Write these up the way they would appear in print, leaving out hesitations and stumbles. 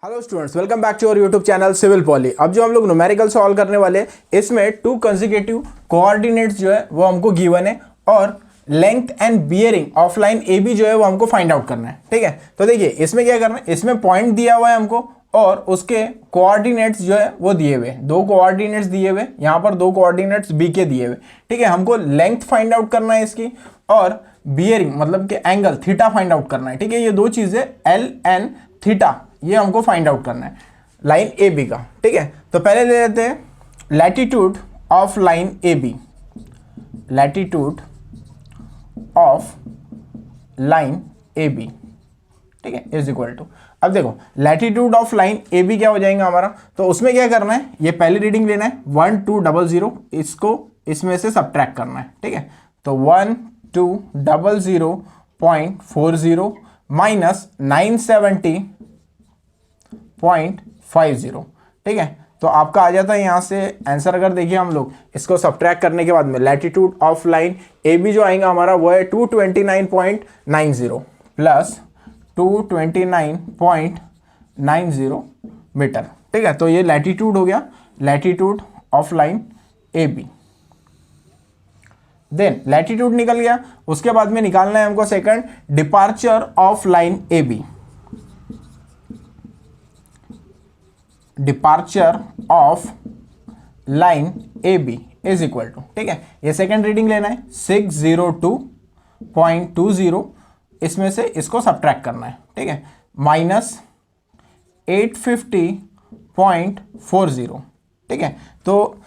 Hello students, welcome back to our YouTube channel civil poly. अब जो हम लोग न्यूमेरिकल सॉल्व करने वाले हैं, इसमें टू कंसेक्यूटिव कोऑर्डिनेट्स जो है वो हमको गिवन है और length and bearing of line A B जो है वो हमको फाइंड आउट करना है। ठीक है, तो देखिए इसमें क्या करना है, इसमें पॉइंट दिया हुआ है हमको और उसके कोऑर्डिनेट्स जो है वो दिए हुए, दो कोऑर्डिनेट्स दिए हुए, यहाँ पर दो कोऑर्डिनेट्स बी के दिए हुए। ठीक है, हमको लेंथ फाइंड आउट करना है इसकी और बियरिंग मतलब कि एंगल थीटा फाइंड आउट करना है। ठीक है, ये दो चीजें एल एंड थीटा ये हमको फाइंड आउट करना है लाइन ए बी का। ठीक है, तो पहले ले लेते हैं latitude of line A B, latitude of line A B. ठीक है, इज इक्वल टू, अब देखो latitude of line A B क्या हो जाएगा हमारा, तो उसमें क्या करना है, ये पहली रीडिंग लेना है 1200, इसको इसमें से सब्ट्रैक्ट करना है। ठीक है, तो 1200.40 माइनस 970.50। ठीक है, तो आपका आ जाता है यहाँ से आंसर। अगर देखिए हम लोग इसको सब्ट्रैक्ट करने के बाद में latitude of line A B जो आएगा हमारा वो है 229.90 प्लस 229.90 मीटर। ठीक है, तो ये लैटिट्यूड हो गया, latitude of line A B. Then latitude निकल गया, उसके बाद में निकालना है हमको second departure of line A B, departure of line A B is equal to, ठीक है, ये सेकंड रीडिंग लेना है 602.20, इसमें से इसको सब्ट्रैक्ट करना है। ठीक है, माइनस 850.40। ठीक है, तो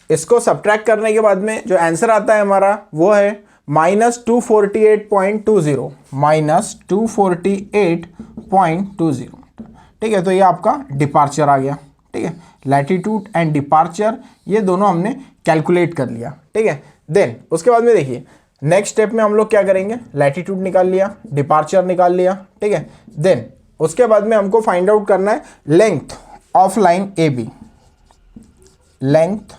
इसको सब्ट्रैक्ट करने के बाद में जो आंसर आता है हमारा वो है माइनस 248.20, माइनस 248.20। ठीक है, तो ये आपका डिपार्चर आ गया। ठीक है, लैटिट्यूड एंड डिपार्चर ये दोनों हमने कैलकुलेट कर लिया। ठीक है, देन उसके बाद में देखिए नेक्स्ट स्टेप में हम लोग क्या करेंगे, लैटिट्यूड निकाल लिया, डिपार्चर निकाल लिया। ठीक है, देन उसके बाद में हमको फाइंड आउट करना है length of line A B, length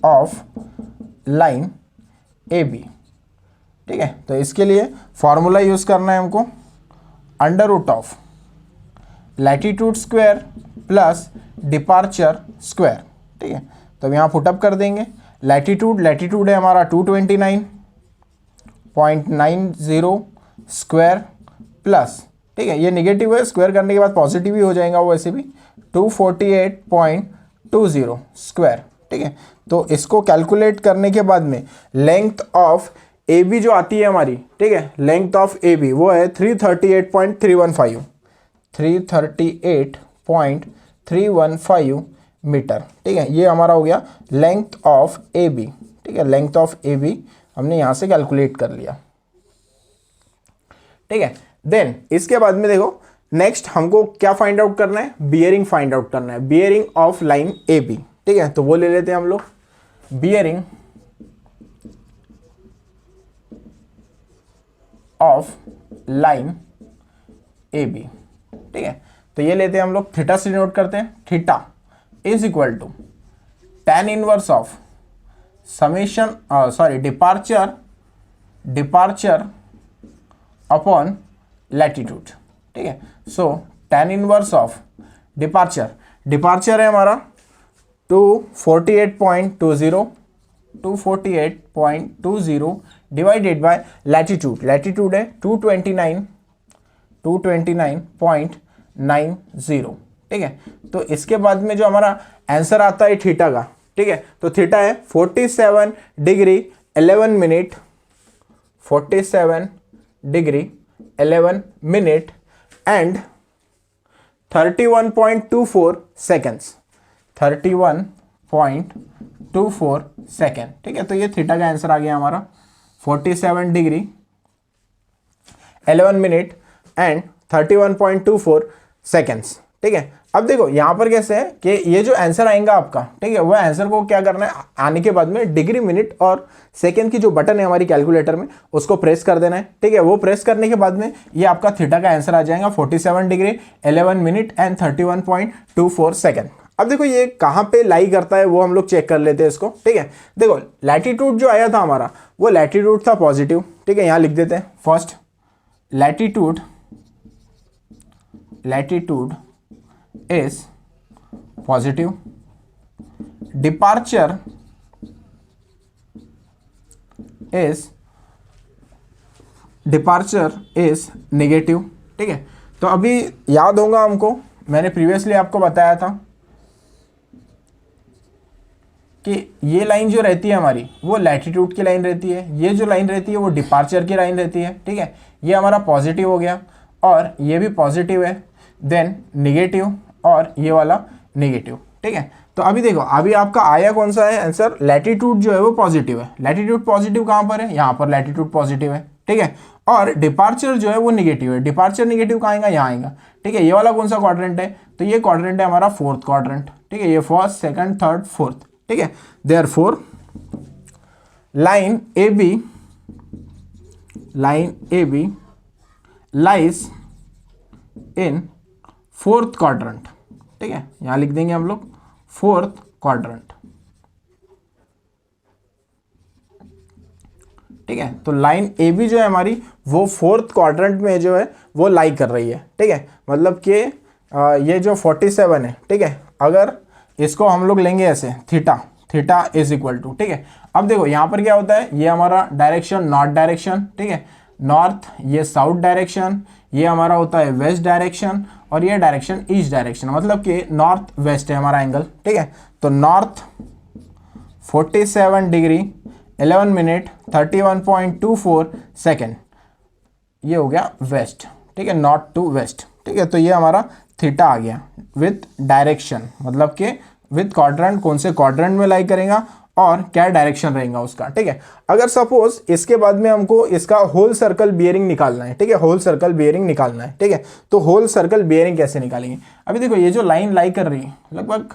of line A B. ठीक है, तो इसके लिए फॉर्मूला यूज करना है हमको, under root of latitude square plus departure square. ठीक है, तो यहाँ पुटअप कर देंगे, लैटिट्यूड है हमारा 229.90 स्क्वायर प्लस, ठीक है, ये निगेटिव है, स्क्वायर करने के बाद पॉजिटिव ही हो जाएगा वो वैसे भी, 248.20 स्क्वायर। ठीक है, तो इसको कैलकुलेट करने के बाद में लेंथ ऑफ ए बी जो आती है हमारी, ठीक है, लेंथ ऑफ ए बी वो है 338.315, 338.315 मीटर। ठीक है, ये हमारा हो गया लेंथ ऑफ ए बी। ठीक है, लेंथ ऑफ ए बी हमने यहां से कैलकुलेट कर लिया। ठीक है, देन इसके बाद में देखो नेक्स्ट हमको क्या फाइंड आउट करना है, बियरिंग फाइंड आउट करना है, bearing of line A B. ठीक है, तो वो ले लेते हैं हम लोग, bearing of line A B. ठीक है, तो ये लेते हैं हम लोग, थीटा से नोट करते हैं, theta is equal to tan inverse of summation departure upon latitude. ठीक है, so tan inverse of departure है हमारा 248.20 डिवाइडेड बाय लैटिट्यूड है 229.90। ठीक है, तो इसके बाद में जो हमारा आंसर आता है थीटा का, ठीक है, तो थीटा है 47 degree 11 minute, 47 degree 11 minute and 31.24 seconds, 31.24 second. ठीक है, तो ये थीटा का आंसर आ गया हमारा 47 डिग्री 11 मिनट एंड 31.24 सेकेंड्स। ठीक है, अब देखो यहाँ पर कैसे है कि ये जो आंसर आएगा आपका, ठीक है, वो आंसर को क्या करना है, आने के बाद में डिग्री मिनट और सेकेंड की जो बटन है हमारी कैलकुलेटर में उसको प्रेस कर देना है। ठीक है, वो प्रेस करने के बाद में ये आपका थीटा का आंसर आ जाएगा 47 डिग्री 11 मिनट एंड 31.24 सेकेंड। अब देखो ये कहाँ पे लाई करता है वो हम लोग चेक कर लेते हैं इसको। ठीक है, देखो लैटिट्यूड जो आया था हमारा वो लैटिट्यूड था पॉजिटिव। ठीक है, यहाँ लिख देते हैं first latitude is positive, departure is negative. ठीक है, तो अभी याद होगा हमको, मैंने प्रीवियसली आपको बताया था कि ये लाइन जो रहती है हमारी वो लैटिट्यूड की लाइन रहती है, ये जो लाइन रहती है वो डिपार्चर की लाइन रहती है। ठीक है, ये हमारा पॉजिटिव हो गया और ये भी पॉजिटिव है, देन नेगेटिव और ये वाला नेगेटिव। ठीक है, तो अभी देखो, अभी आपका आया कौन सा है आंसर, लैटिट्यूड जो है वो पॉजिटिव है। लैटिट्यूड पॉजिटिव कहाँ पर है, यहाँ पर लैटिट्यूड पॉजिटिव है। ठीक है, और डिपार्चर जो है वो नेगेटिव है। डिपार्चर नेगेटिव कहाँ आएगा, यहाँ आएगा। ठीक है, ये वाला कौन सा क्वाड्रेंट है, तो ये क्वाड्रेंट है हमारा फोर्थ क्वाड्रेंट। ठीक है, ये फर्स्ट, सेकंड, थर्ड, फोर्थ। ठीक है, therefore line A B lies in fourth quadrant. ठीक है, यहां लिख देंगे हम लोग फोर्थ क्वाड्रेंट। ठीक है, तो लाइन ए बी जो है हमारी वो फोर्थ क्वाड्रेंट में जो है वो लाई कर रही है। ठीक है, मतलब कि ये जो 47 है, ठीक है, अगर इसको हम लोग लेंगे ऐसे थीटा इज इक्वल टू, ठीक है, अब देखो यहाँ पर क्या होता है, ये हमारा डायरेक्शन नॉर्थ डायरेक्शन। ठीक है, नॉर्थ, ये साउथ डायरेक्शन, ये हमारा होता है वेस्ट डायरेक्शन और ये डायरेक्शन ईस्ट डायरेक्शन, मतलब कि नॉर्थ वेस्ट है हमारा एंगल। ठीक है, तो नॉर्थ 47 डिग्री 11 मिनट 31.24 सेकेंड, ये हो गया वेस्ट। ठीक है, नॉर्थ टू वेस्ट। ठीक है, तो ये हमारा थीटा आ गया विथ डायरेक्शन, मतलब कि विथ क्वाड्रेंट, कौन से क्वाड्रेंट में लाई करेगा और क्या डायरेक्शन रहेगा उसका। ठीक है, अगर सपोज इसके बाद में हमको इसका होल सर्कल बियरिंग निकालना है। ठीक है, होल सर्कल बियरिंग निकालना है। ठीक है, तो होल सर्कल बियरिंग कैसे निकालेंगे, अभी देखो ये जो लाइन लाई कर रही है लगभग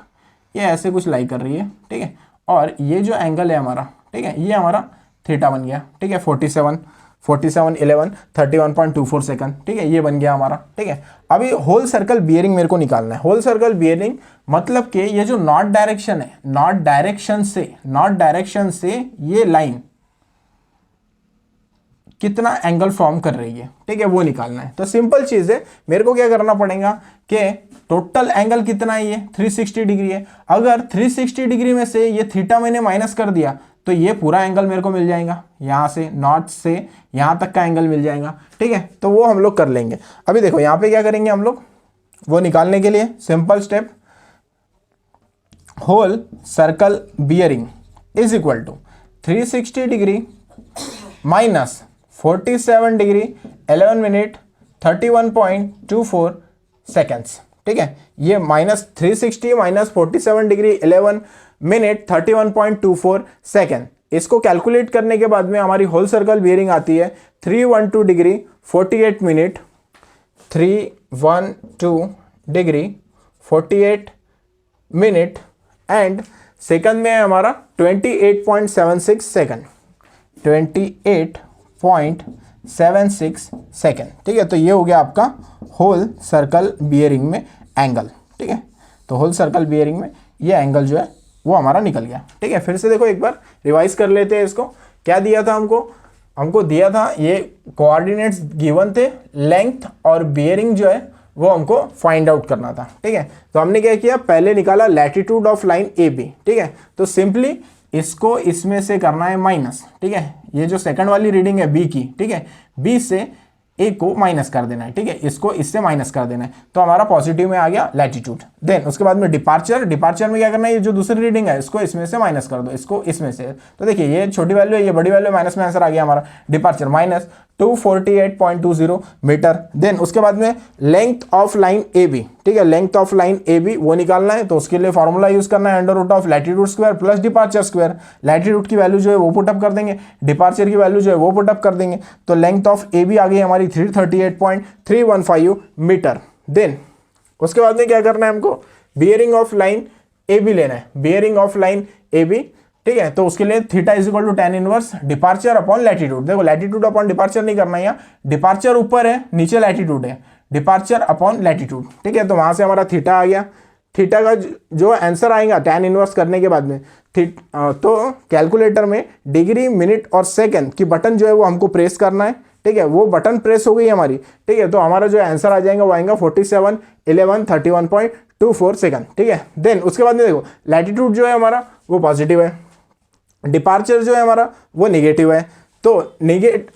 ये ऐसे कुछ लाई कर रही है। ठीक है, और ये जो एंगल है हमारा, ठीक है, ये हमारा थीटा बन गया। ठीक है, 47 11 31.24 सेकंड। ठीक है, ये बन गया हमारा। ठीक है, अभी होल सर्कल बियरिंग मेरे को निकालना है। होल सर्कल बियरिंग मतलब कि ये जो नॉर्थ डायरेक्शन है, नॉर्थ डायरेक्शन से ये लाइन कितना एंगल फॉर्म कर रही है, ठीक है, वो निकालना है। तो सिंपल चीज है, मेरे को क्या करना पड़ेगा कि टोटल एंगल कितना है, ये 360 डिग्री है। अगर 360 डिग्री में से ये थीटा मैंने माइनस कर दिया तो ये पूरा एंगल मेरे को मिल जाएगा, यहां से नॉर्थ से यहां तक का एंगल मिल जाएगा। ठीक है, तो वो हम लोग कर लेंगे। अभी देखो यहां पे क्या करेंगे हम लोग, वो निकालने के लिए simple step, whole circle bearing is equal to 360 degree minus 47 degree 11 minute 31.24 seconds. ठीक है, ये minus 360 minus 47 degree 11 minute 31.24 second, इसको कैलकुलेट करने के बाद में हमारी होल सर्कल बियरिंग आती है 312 degree 48 minute 312 degree 48 minute and second में है हमारा 28.76 सेकंड, 28.76 सेकंड। ठीक है, तो ये हो गया आपका होल सर्कल बियरिंग में एंगल। ठीक है, तो होल सर्कल बियरिंग में ये एंगल जो है वो हमारा निकल गया। ठीक है, फिर से देखो एक बार रिवाइज कर लेते हैं इसको। क्या दिया था हमको दिया था ये कोऑर्डिनेट्स गिवन थे, लेंथ और बियरिंग जो है वो हमको फाइंड आउट करना था। ठीक है, तो हमने क्या किया, पहले निकाला latitude of line A B. ठीक है, तो सिंपली इसको इसमें से करना है माइनस। ठीक है, ये जो सेकंड वाली रीडिंग है बी की, ठीक है, बी से ए को माइनस कर देना है। ठीक है, इसको इससे माइनस कर देना है, तो हमारा पॉजिटिव में आ गया लैटिट्यूड। देन उसके बाद में डिपार्चर में क्या करना है, ये जो दूसरी रीडिंग है इसको इसमें से माइनस कर दो, इसको इसमें से। तो देखिए ये छोटी वैल्यू है, ये बड़ी वैल्यू, माइनस में आंसर आ गया हमारा डिपार्चर माइनस 248.20 मीटर। देन उसके बाद में length of line A B. ठीक है, length of line A B वो निकालना है, तो उसके लिए फॉर्मूला यूज करना है under root of latitude square plus departure square. Latitude की वैल्यू जो है वो पुटअप कर देंगे, डिपार्चर की वैल्यू जो है वो पुटअप कर देंगे, तो लेंथ ऑफ ए बी आ गई हमारी 338.315 मीटर। देन उसके बाद में क्या करना है हमको, bearing of line A B लेना है, bearing of line A B. ठीक है, तो उसके लिए theta is equal to tan inverse departure upon latitude. देखो लैटिट्यूड अपॉन डिपार्चर नहीं करना है, यहाँ डिपार्चर ऊपर है नीचे लैटिट्यूड है, डिपार्चर अपॉन लैटिट्यूड। ठीक है, तो वहां से हमारा थीटा आ गया। थीटा का जो आंसर आएगा tan इनवर्स करने के बाद में तो कैलकुलेटर में डिग्री मिनट और सेकंड की बटन जो है वो हमको प्रेस करना है। ठीक है, वो बटन प्रेस हो गई हमारी। ठीक है, तो हमारा जो आंसर आ जाएगा वो आएगा 47 11 31.24 24 सेकंड, ठीक है। देन उसके बाद में देखो लैटिट्यूड जो है हमारा वो पॉजिटिव है, डिपार्चर जो है हमारा वो निगेटिव है। तो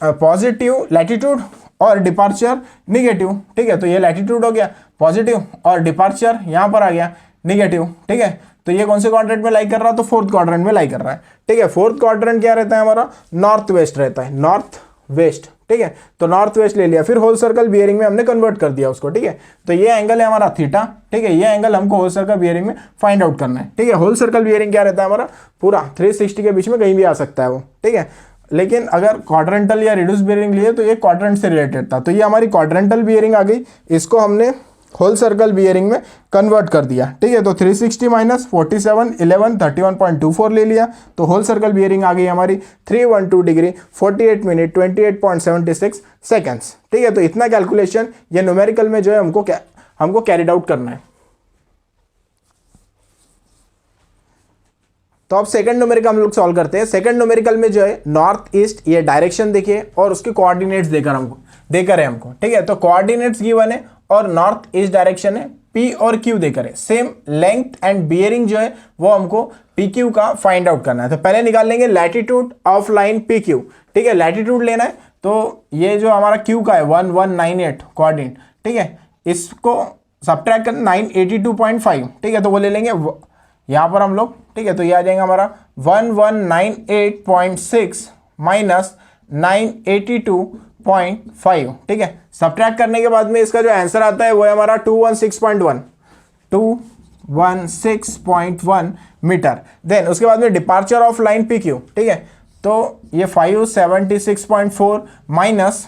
पॉजिटिव लैटिट्यूड और डिपार्चर निगेटिव, ठीक है। तो ये लैटिट्यूड हो गया पॉजिटिव और डिपार्चर यहाँ पर आ गया निगेटिव, ठीक है। तो ये कौन से क्वाड्रेंट में लाई कर रहा है, तो फोर्थ क्वाड्रेंट में लाई कर रहा है, ठीक है। फोर्थ क्वाड्रेंट क्या रहता है हमारा, नॉर्थ वेस्ट रहता है, नॉर्थ वेस्ट, ठीक है। तो नॉर्थ वेस्ट ले लिया, फिर होल सर्कल बियरिंग में हमने कन्वर्ट कर दिया उसको, ठीक है। तो ये एंगल है हमारा थीटा, ठीक है। ये एंगल हमको होल सर्कल बियरिंग में फाइंड आउट करना है, ठीक है। होल सर्कल बियरिंग क्या रहता है हमारा, पूरा 360 के बीच में कहीं भी आ सकता है वो, ठीक है। लेकिन अगर क्वाड्रेंटल या रिड्यूस बियरिंग लिए तो ये क्वाड्रेंट से रिलेटेड था। तो ये हमारी क्वाड्रेंटल बियरिंग आ गई, इसको हमने होल सर्कल बियरिंग में कन्वर्ट कर दिया, ठीक है। तो 360 माइनस 47 11 31.24 ले लिया, तो होल सर्कल बियरिंग आ गई हमारी 312 डिग्री 48 मिनट 28.76 सेकेंड्स, ठीक है। तो इतना कैलकुलेशन ये न्यूमेरिकल में जो है हमको कैरिड आउट करना है। तो अब सेकंड न्यूमेरिकल हम लोग सॉल्व करते हैं। सेकंड न्यूमेरिकल में जो है नॉर्थ ईस्ट ये डायरेक्शन देखिए और उसके कोऑर्डिनेट्स देकर है हमको, ठीक है। तो कोऑर्डिनेट्स गिवन है और नॉर्थ ईस्ट डायरेक्शन है, P और Q देकर है, सेम लेंथ एंड बियरिंग जो है वो हमको PQ का फाइंड आउट करना है। तो पहले निकाल लेंगे लैटिट्यूड ऑफ लाइन PQ, ठीक है। लैटिट्यूड लेना है, तो ये जो हमारा Q का है 1198 कोऑर्डिनेट, ठीक है। इसको सब्ट्रैक्ट करना 982.5, ठीक है। तो वो ले लेंगे यहाँ पर हम लोग, ठीक है। तो ये आ जाएगा हमारा 1198.6 माइनस 982.5, ठीक है। सब्ट्रैक्ट करने के बाद में इसका जो आंसर आता है वो है हमारा 216.1 मीटर। देन उसके बाद में डिपार्चर ऑफ लाइन PQ, ठीक है। तो ये 576.4 माइनस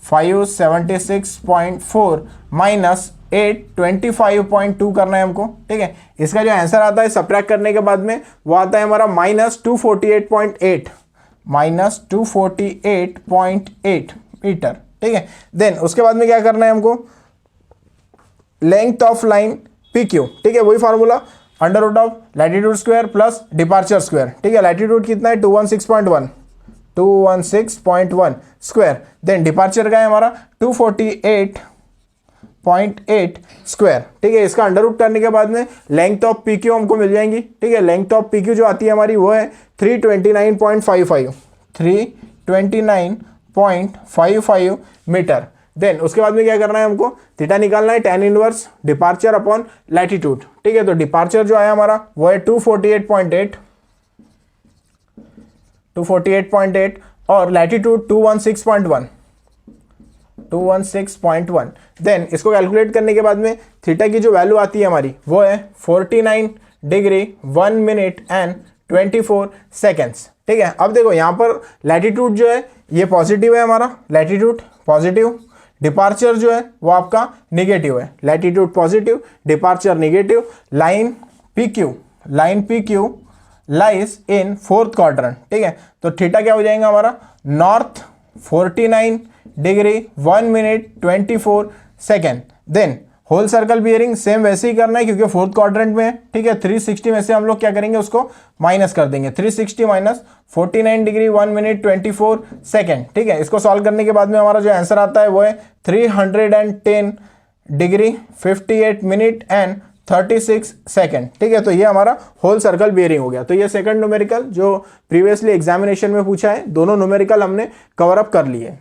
576.4 माइनस 825.2 करना है हमको, ठीक है। इसका जो आंसर आता है सब्ट्रैक्ट करने के बाद में वो आता है हमारा -248.8 मीटर, ठीक है। देन उसके बाद में क्या करना है हमको, लेंथ ऑफ लाइन PQ, ठीक है। वही formula under root of latitude square plus departure square, ठीक है। लैटिट्यूड कितना है 216.1 स्क्वायर, देन डिपार्चर का है हमारा 248.8 स्क्वायर, ठीक है। इसका अंडर रूट करने के बाद में लेंथ ऑफ PQ हमको मिल जाएंगी, ठीक है। लेंथ ऑफ PQ जो आती है हमारी वो है 329.55 मीटर। देन उसके बाद में क्या करना है हमको, थीटा निकालना है, tan inverse departure upon latitude, ठीक है। तो डिपार्चर जो आया हमारा वो है 248.8 और लैटिट्यूड 216.1। देन इसको कैलकुलेट करने के बाद में थीटा की जो वैल्यू आती है हमारी वो है 49 डिग्री 1 मिनट एंड 24 सेकेंड्स, ठीक है। अब देखो यहाँ पर लैटिट्यूड जो है ये पॉजिटिव है हमारा, लैटिट्यूड पॉजिटिव, डिपार्चर जो है वो आपका निगेटिव है, latitude positive departure negative. Line PQ lies in fourth quadrant, ठीक है। तो थीटा क्या हो जाएगा हमारा, north 49 degree 1 minute 24 second. Then whole circle bearing same वैसे ही करना है क्योंकि फोर्थ क्वाड्रेंट में है, ठीक है। 360 में से हम लोग क्या करेंगे उसको माइनस कर देंगे, 360 माइनस 49 डिग्री 1 मिनट 24 सेकेंड, ठीक है। इसको सॉल्व करने के बाद में हमारा जो आंसर आता है वो है 310 डिग्री 58 मिनट एंड 36 सेकेंड, ठीक है। तो ये हमारा होल सर्कल बियरिंग हो गया। तो ये सेकंड न्यूमेरिकल जो प्रीवियसली एग्जामिनेशन में पूछा है, दोनों न्यूमेरिकल हमने कवर अप कर लिए।